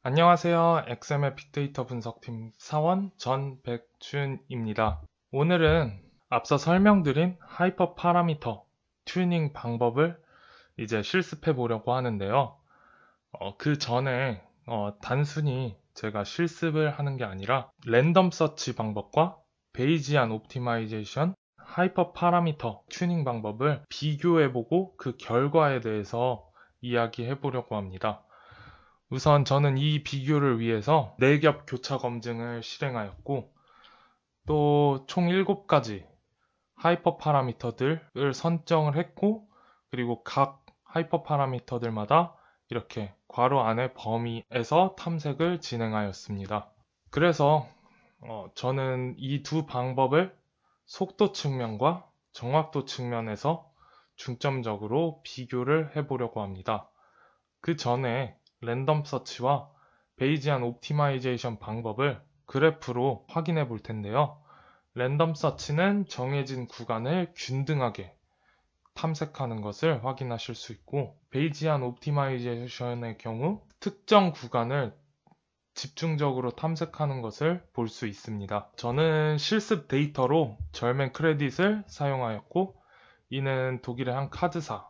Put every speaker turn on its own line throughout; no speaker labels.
안녕하세요. XML 빅데이터 분석팀 사원 전백준입니다. 오늘은 앞서 설명드린 하이퍼 파라미터 튜닝 방법을 이제 실습해 보려고 하는데요. 그 전에 단순히 제가 실습을 하는 게 아니라 랜덤 서치 방법과 베이지안 옵티마이제이션 하이퍼 파라미터 튜닝 방법을 비교해보고 그 결과에 대해서 이야기해 보려고 합니다. 우선 저는 이 비교를 위해서 4겹 교차 검증을 실행하였고, 또 총 7가지 하이퍼 파라미터들을 선정을 했고, 그리고 각 하이퍼 파라미터들마다 이렇게 괄호 안의 범위에서 탐색을 진행하였습니다. 그래서 저는 이 두 방법을 속도 측면과 정확도 측면에서 중점적으로 비교를 해보려고 합니다. 그 전에 랜덤 서치와 베이지안 옵티마이제이션 방법을 그래프로 확인해 볼 텐데요. 랜덤 서치는 정해진 구간을 균등하게 탐색하는 것을 확인하실 수 있고, 베이지안 옵티마이제이션의 경우 특정 구간을 집중적으로 탐색하는 것을 볼 수 있습니다. 저는 실습 데이터로 절맨 크레딧을 사용하였고, 이는 독일의 한 카드사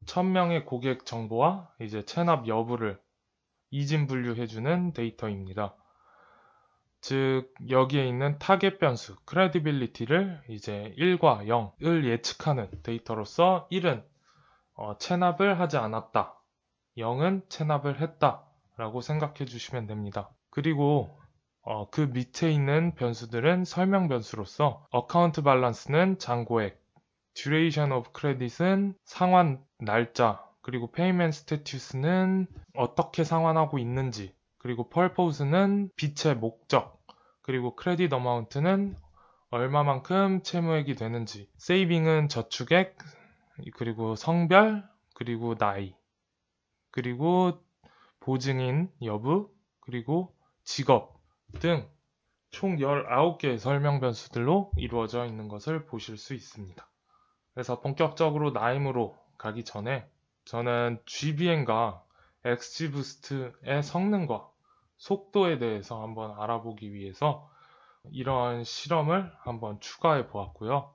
1000명의 고객 정보와 이제 체납 여부를 이진 분류해주는 데이터입니다. 즉, 여기에 있는 타겟 변수, credibility를 이제 1과 0을 예측하는 데이터로서 1은 체납을 하지 않았다, 0은 체납을 했다 라고 생각해 주시면 됩니다. 그리고 그 밑에 있는 변수들은 설명 변수로서 어카운트 밸런스는 잔고액, duration of credit은 상환 날짜, 그리고 payment status는 어떻게 상환하고 있는지, 그리고 purpose는 빚의 목적, 그리고 credit amount는 얼마만큼 채무액이 되는지, saving은 저축액, 그리고 성별, 그리고 나이, 그리고 보증인 여부, 그리고 직업 등 총 19개의 설명 변수들로 이루어져 있는 것을 보실 수 있습니다. 그래서 본격적으로 나임으로 가기 전에 저는 GBM과 XGBoost의 성능과 속도에 대해서 한번 알아보기 위해서 이런 실험을 한번 추가해 보았고요.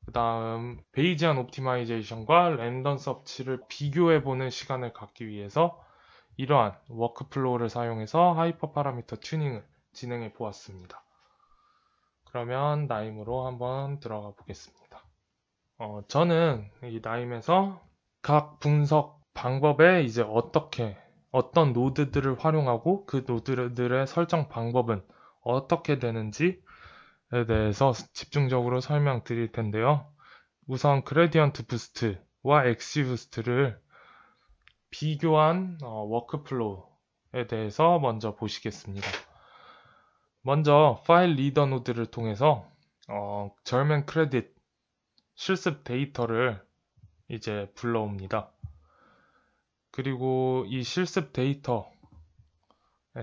그 다음 베이지안 옵티마이제이션과 랜덤 서치를 비교해 보는 시간을 갖기 위해서 이러한 워크플로우를 사용해서 하이퍼 파라미터 튜닝을 진행해 보았습니다. 그러면 나임으로 한번 들어가 보겠습니다. 저는 이 나임에서 각 분석 방법에 이제 어떤 노드들을 활용하고 그 노드들의 설정 방법은 어떻게 되는지에 대해서 집중적으로 설명드릴 텐데요. 우선 그레디언트 부스트와 엑시 부스트를 비교한 워크플로우에 대해서 먼저 보시겠습니다. 먼저 파일 리더 노드를 통해서 절맨 크레딧 실습 데이터를 이제 불러옵니다. 그리고 이 실습 데이터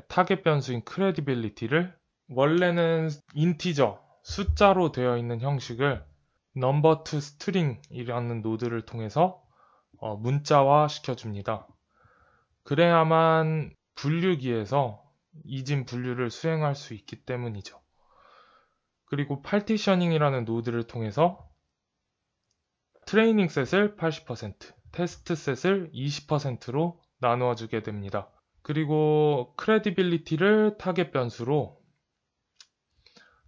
타겟 변수인 credibility를 원래는 인티저 숫자로 되어 있는 형식을 number to string이라는 노드를 통해서 문자화 시켜줍니다. 그래야만 분류기에서 이진 분류를 수행할 수 있기 때문이죠. 그리고 partitioning이라는 노드를 통해서 트레이닝 셋을 80%, 테스트 셋을 20%로 나누어 주게 됩니다. 그리고 credibility를 타겟 변수로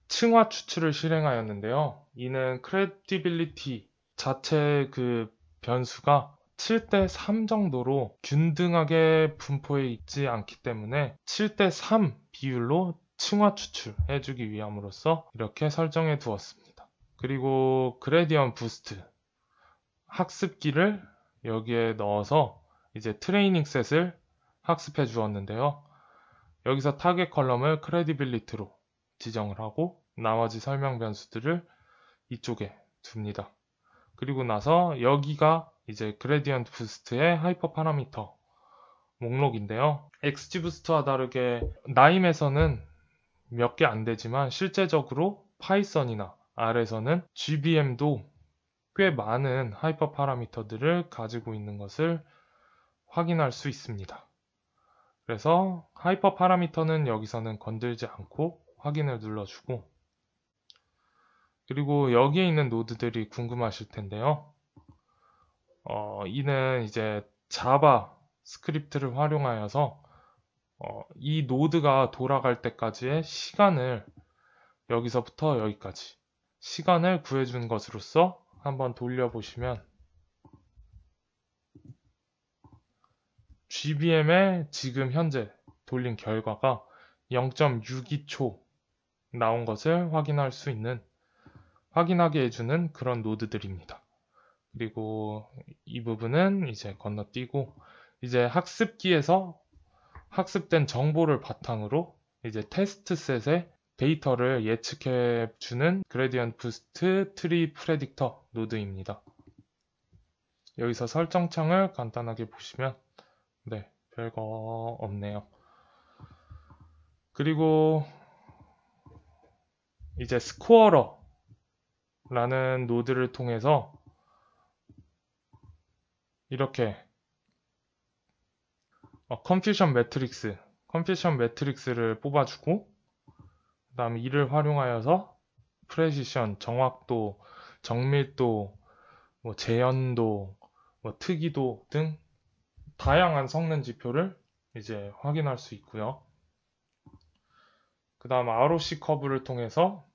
층화 추출을 실행하였는데요. 이는 credibility 자체 그 변수가 7대3 정도로 균등하게 분포해 있지 않기 때문에 7대3 비율로 층화 추출해 주기 위함으로써 이렇게 설정해 두었습니다. 그리고 그레디언 부스트 학습기를 여기에 넣어서 이제 트레이닝 셋을 학습해 주었는데요. 여기서 타겟 컬럼을 credibility로 지정을 하고 나머지 설명 변수들을 이쪽에 둡니다. 그리고 나서 여기가 이제 그레디언트 부스트의 하이퍼 파라미터 목록인데요. XGBoost와 다르게 나임에서는 몇 개 안 되지만 실제적으로 파이썬이나 R에서는 GBM도 꽤 많은 하이퍼 파라미터들을 가지고 있는 것을 확인할 수 있습니다. 그래서 하이퍼 파라미터는 여기서는 건들지 않고 확인을 눌러주고, 그리고 여기에 있는 노드들이 궁금하실 텐데요. 이는 이제 자바 스크립트를 활용하여서 이 노드가 돌아갈 때까지의 시간을, 여기서부터 여기까지 시간을 구해준 것으로서 한번 돌려보시면 GBM에 지금 현재 돌린 결과가 0.62초 나온 것을 확인하게 해주는 그런 노드들입니다. 그리고 이 부분은 이제 건너뛰고, 이제 학습기에서 학습된 정보를 바탕으로 이제 테스트셋의 데이터를 예측해주는 그레디언트 부스트 트리 프레딕터 노드입니다. 여기서 설정창을 간단하게 보시면 네, 별거 없네요. 그리고 이제 스코어러라는 노드를 통해서 이렇게 컨퓨션 매트릭스를 뽑아주고, 그 다음에 이를 활용하여서 프레시션, 정확도, 정밀도, 재현도, 특이도 등 다양한 성능 지표를 이제 확인할 수 있고요. 그 다음 ROC 커브를 통해서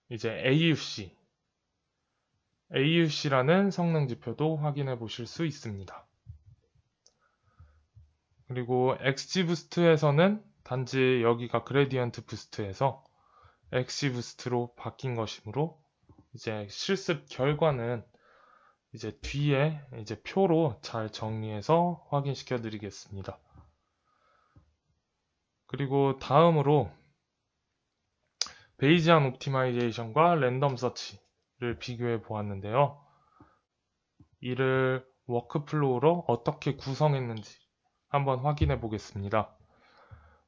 이제 AUC라는 성능 지표도 확인해 보실 수 있습니다. 그리고 XGBoost에서는 단지 여기가 그레디언트 부스트에서 XGBoost로 바뀐 것이므로 이제 실습 결과는 이제 뒤에 이제 표로 잘 정리해서 확인시켜 드리겠습니다. 그리고 다음으로 베이지안 옵티마이제이션과 랜덤 서치를 비교해 보았는데요. 이를 워크플로우로 어떻게 구성했는지 한번 확인해 보겠습니다.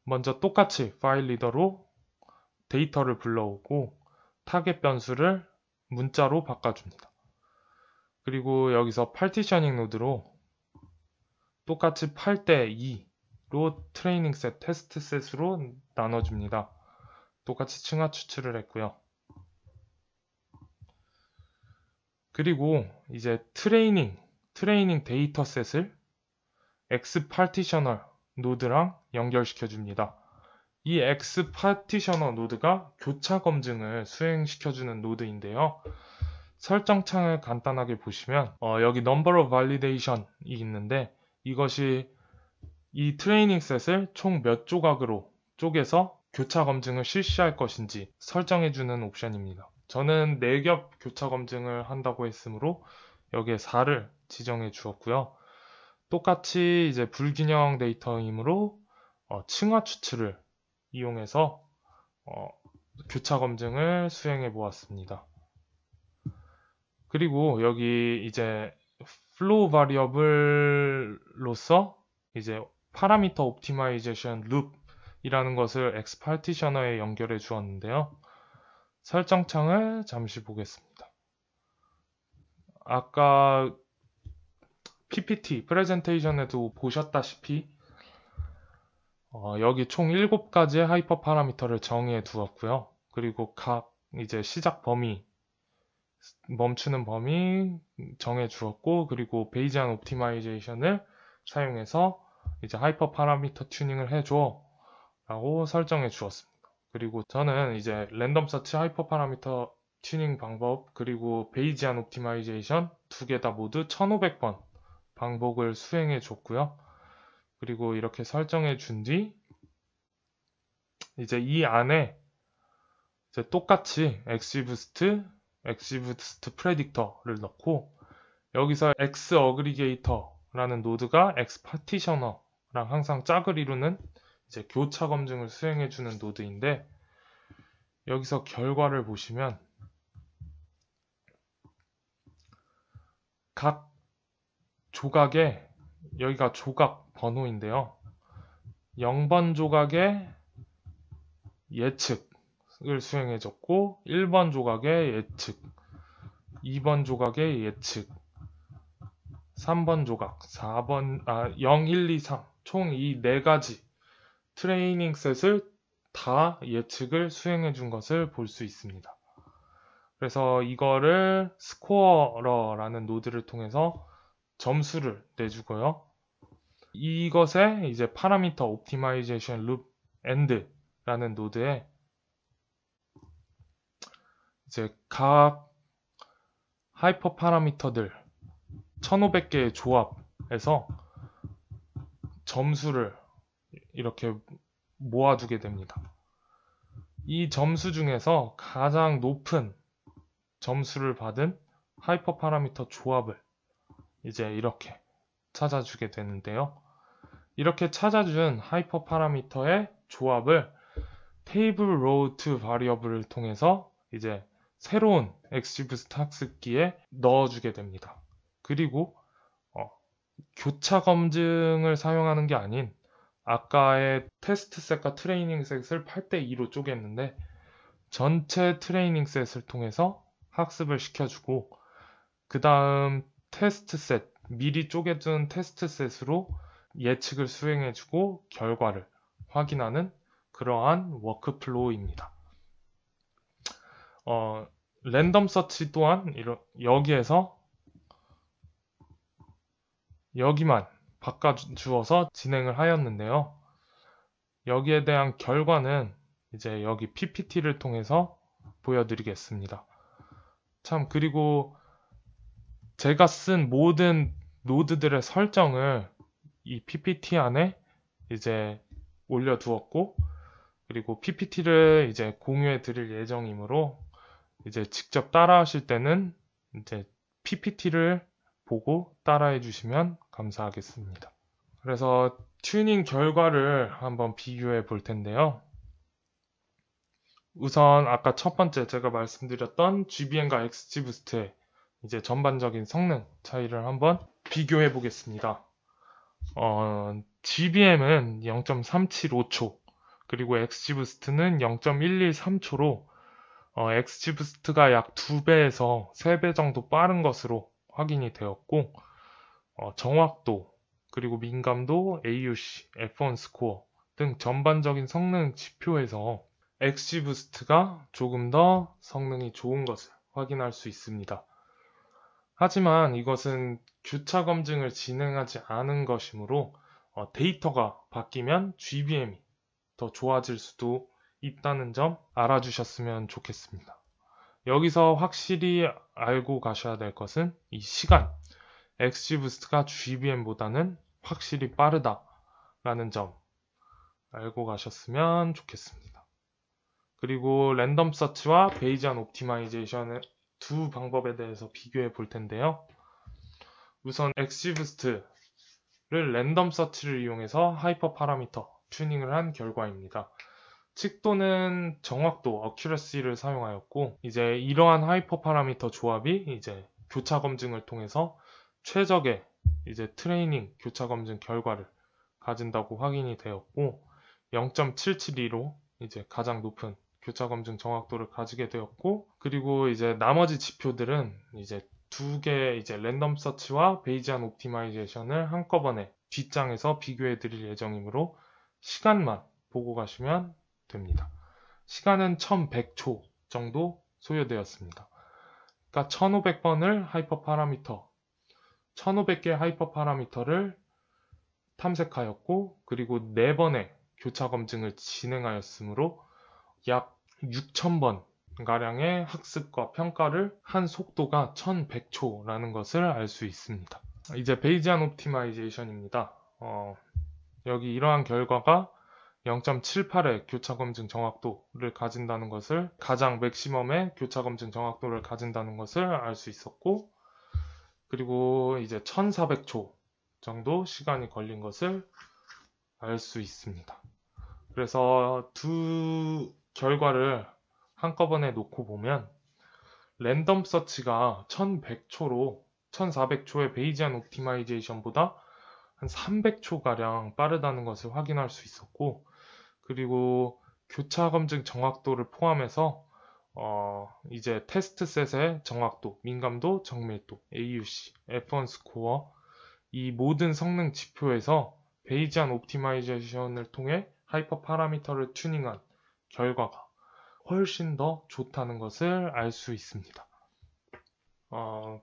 먼저 똑같이 파일 리더로 데이터를 불러오고 타겟 변수를 문자로 바꿔줍니다. 그리고 여기서 파티셔닝 노드로 똑같이 8대2로 트레이닝 셋, 테스트 셋으로 나눠줍니다. 똑같이 층하 추출을 했고요. 그리고 이제 트레이닝 데이터 셋을 X 파티셔널 노드랑 연결시켜 줍니다. 이 X 파티셔널 노드가 교차 검증을 수행시켜주는 노드인데요. 설정창을 간단하게 보시면 여기 Number of Validation이 있는데, 이것이 이 트레이닝 셋을 총 몇 조각으로 쪼개서 교차 검증을 실시할 것인지 설정해주는 옵션입니다. 저는 4겹 교차 검증을 한다고 했으므로 여기에 4를 지정해 주었고요. 똑같이 이제 불균형 데이터이므로 층화 추출을 이용해서 교차 검증을 수행해 보았습니다. 그리고 여기 이제 플로우 바리어블로서 이제 파라미터 옵티마이제이션 룹이라는 것을 X 파티셔너에 연결해 주었는데요. 설정창을 잠시 보겠습니다. 아까 PPT 프레젠테이션에도 보셨다시피 여기 총 7가지의 하이퍼 파라미터를 정의해 두었고요. 그리고 각 이제 시작 범위, 멈추는 범위 정해 주었고, 그리고 베이지안 옵티마이제이션을 사용해서 이제 하이퍼 파라미터 튜닝을 해줘 라고 설정해 주었습니다. 그리고 저는 이제 랜덤 서치 하이퍼 파라미터 튜닝 방법, 그리고 베이지안 옵티마이제이션 두 개 다 모두 1500번 반복을 수행해 줬고요. 그리고 이렇게 설정해 준 뒤 이제 이 안에 이제 똑같이 XGBoost 프레딕터를 넣고, 여기서 X 어그리게이터라는 노드가 X 파티셔너랑 항상 짝을 이루는 이제 교차 검증을 수행해 주는 노드인데, 여기서 결과를 보시면 각 조각에, 여기가 조각 번호인데요. 0번 조각의 예측을 수행해 줬고, 1번 조각의 예측, 2번 조각의 예측, 3번 조각, 0, 1, 2, 3, 총 이 4가지 트레이닝 셋을 다 예측을 수행해 준 것을 볼 수 있습니다. 그래서 이거를 스코어러라는 노드를 통해서 점수를 내주고요. 이것에 이제 파라미터 옵티마이제이션 룹 엔드라는 노드에 이제 각 하이퍼 파라미터들 1500개의 조합에서 점수를 이렇게 모아두게 됩니다. 이 점수 중에서 가장 높은 점수를 받은 하이퍼 파라미터 조합을 이제 이렇게 찾아주게 되는데요. 이렇게 찾아준 하이퍼 파라미터의 조합을 테이블 로우 투 바리어블을 통해서 이제 새로운 XGBoost 학습기에 넣어주게 됩니다. 그리고 교차 검증을 사용하는 게 아닌 아까의 테스트 셋과 트레이닝 셋을 8대2로 쪼갰는데 전체 트레이닝 셋을 통해서 학습을 시켜주고 그 다음 테스트 셋, 미리 쪼개둔 테스트 셋으로 예측을 수행해주고 결과를 확인하는 그러한 워크플로우입니다. 랜덤 서치 또한 여기에서 여기만 바꿔주어서 진행을 하였는데요. 여기에 대한 결과는 이제 여기 PPT를 통해서 보여드리겠습니다. 참, 그리고 제가 쓴 모든 노드들의 설정을 이 PPT 안에 이제 올려두었고, 그리고 PPT를 이제 공유해 드릴 예정이므로 이제 직접 따라 하실 때는 이제 PPT를 보고 따라해 주시면 감사하겠습니다. 그래서 튜닝 결과를 한번 비교해 볼 텐데요. 우선 아까 첫 번째 제가 말씀드렸던 GBM과 XGBoost의 이제 전반적인 성능 차이를 한번 비교해 보겠습니다. GBM은 0.375초, 그리고 XGBoost는 0.113초로 XGBoost가 약 2배에서 3배 정도 빠른 것으로 확인이 되었고, 정확도, 그리고 민감도, AUC, F1 스코어 등 전반적인 성능 지표에서 XGBoost가 조금 더 성능이 좋은 것을 확인할 수 있습니다. 하지만 이것은 교차 검증을 진행하지 않은 것이므로 데이터가 바뀌면 GBM이 더 좋아질 수도 있다는 점 알아주셨으면 좋겠습니다. 여기서 확실히 알고 가셔야 될 것은 이 시간, XGBoost가 GBM보다는 확실히 빠르다라는 점 알고 가셨으면 좋겠습니다. 그리고 랜덤 서치와 베이지안 옵티마이제이션의 두 방법에 대해서 비교해 볼 텐데요. 우선 XGBoost를 랜덤 서치를 이용해서 하이퍼 파라미터 튜닝을 한 결과입니다. 칙도는 정확도, 어큐러시를 사용하였고, 이제 이러한 하이퍼 파라미터 조합이 이제 교차 검증을 통해서 최적의 이제 트레이닝 교차 검증 결과를 가진다고 확인이 되었고, 0.772로 이제 가장 높은 교차 검증 정확도를 가지게 되었고, 그리고 이제 나머지 지표들은 이제 두 개의 이제 랜덤 서치와 베이지안 옵티마이제이션을 한꺼번에 뒷장에서 비교해 드릴 예정이므로 시간만 보고 가시면 됩니다. 시간은 1100초 정도 소요되었습니다. 그러니까 1500번을 하이퍼 파라미터, 1500개 하이퍼 파라미터를 탐색하였고, 그리고 4번의 교차 검증을 진행하였으므로 약 6000번 가량의 학습과 평가를 한 속도가 1100초라는 것을 알 수 있습니다. 이제 베이지안 옵티마이제이션입니다. 여기 이러한 결과가 0.78의 교차 검증 정확도를 가진다는 것을, 가장 맥시멈의 교차 검증 정확도를 가진다는 것을 알 수 있었고, 그리고 이제 1400초 정도 시간이 걸린 것을 알 수 있습니다. 그래서 두 결과를 한꺼번에 놓고 보면 랜덤 서치가 1100초로 1400초의 베이지안 옵티마이제이션보다 한 300초가량 빠르다는 것을 확인할 수 있었고, 그리고 교차 검증 정확도를 포함해서 이제 테스트 셋의 정확도, 민감도, 정밀도, AUC, F1 스코어 이 모든 성능 지표에서 베이지안 옵티마이제이션을 통해 하이퍼 파라미터를 튜닝한 결과가 훨씬 더 좋다는 것을 알 수 있습니다.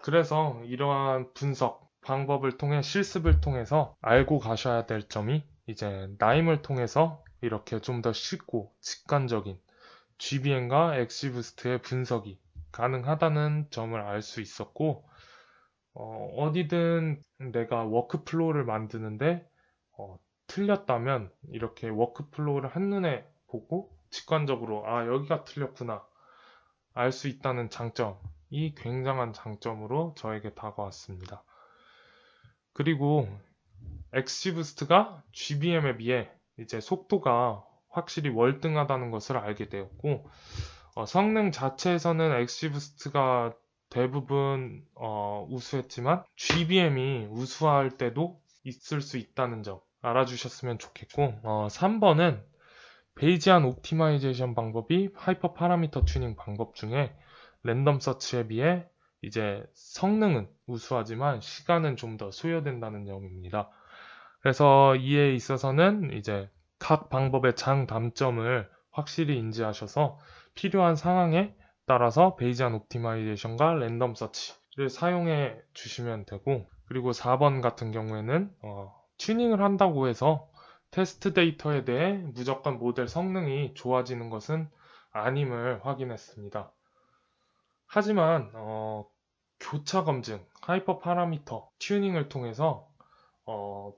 그래서 이러한 분석 방법을 통해 실습을 통해서 알고 가셔야 될 점이 이제 나임을 통해서 이렇게 좀 더 쉽고 직관적인 GBM과 엑시부스트의 분석이 가능하다는 점을 알 수 있었고, 어디든 내가 워크플로우를 만드는데 틀렸다면 이렇게 워크플로우를 한눈에 보고 직관적으로 여기가 틀렸구나 알 수 있다는 장점이 굉장한 장점으로 저에게 다가왔습니다. 그리고 엑시부스트가 GBM에 비해 이제 속도가 확실히 월등하다는 것을 알게 되었고, 성능 자체에서는 엑시부스트가 대부분 우수했지만 GBM이 우수할 때도 있을 수 있다는 점 알아주셨으면 좋겠고, 3번은 베이지안 옵티마이제이션 방법이 하이퍼 파라미터 튜닝 방법 중에 랜덤 서치에 비해 이제 성능은 우수하지만 시간은 좀 더 소요된다는 점입니다. 그래서 이에 있어서는 이제 각 방법의 장단점을 확실히 인지하셔서 필요한 상황에 따라서 베이지안 옵티마이제이션과 랜덤 서치를 사용해 주시면 되고, 그리고 4번 같은 경우에는 튜닝을 한다고 해서 테스트 데이터에 대해 무조건 모델 성능이 좋아지는 것은 아님을 확인했습니다. 하지만 교차 검증, 하이퍼 파라미터 튜닝을 통해서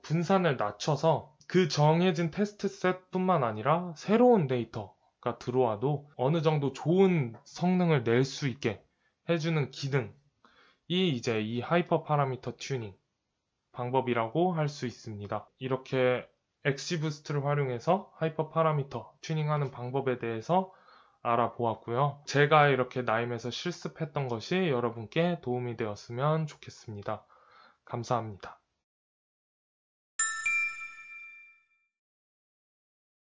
분산을 낮춰서 그 정해진 테스트 셋뿐만 아니라 새로운 데이터가 들어와도 어느 정도 좋은 성능을 낼 수 있게 해주는 기능이 이제 이 하이퍼 파라미터 튜닝 방법이라고 할 수 있습니다. 이렇게 엑시부스트를 활용해서 하이퍼 파라미터 튜닝하는 방법에 대해서 알아보았고요. 제가 이렇게 나임에서 실습했던 것이 여러분께 도움이 되었으면 좋겠습니다. 감사합니다.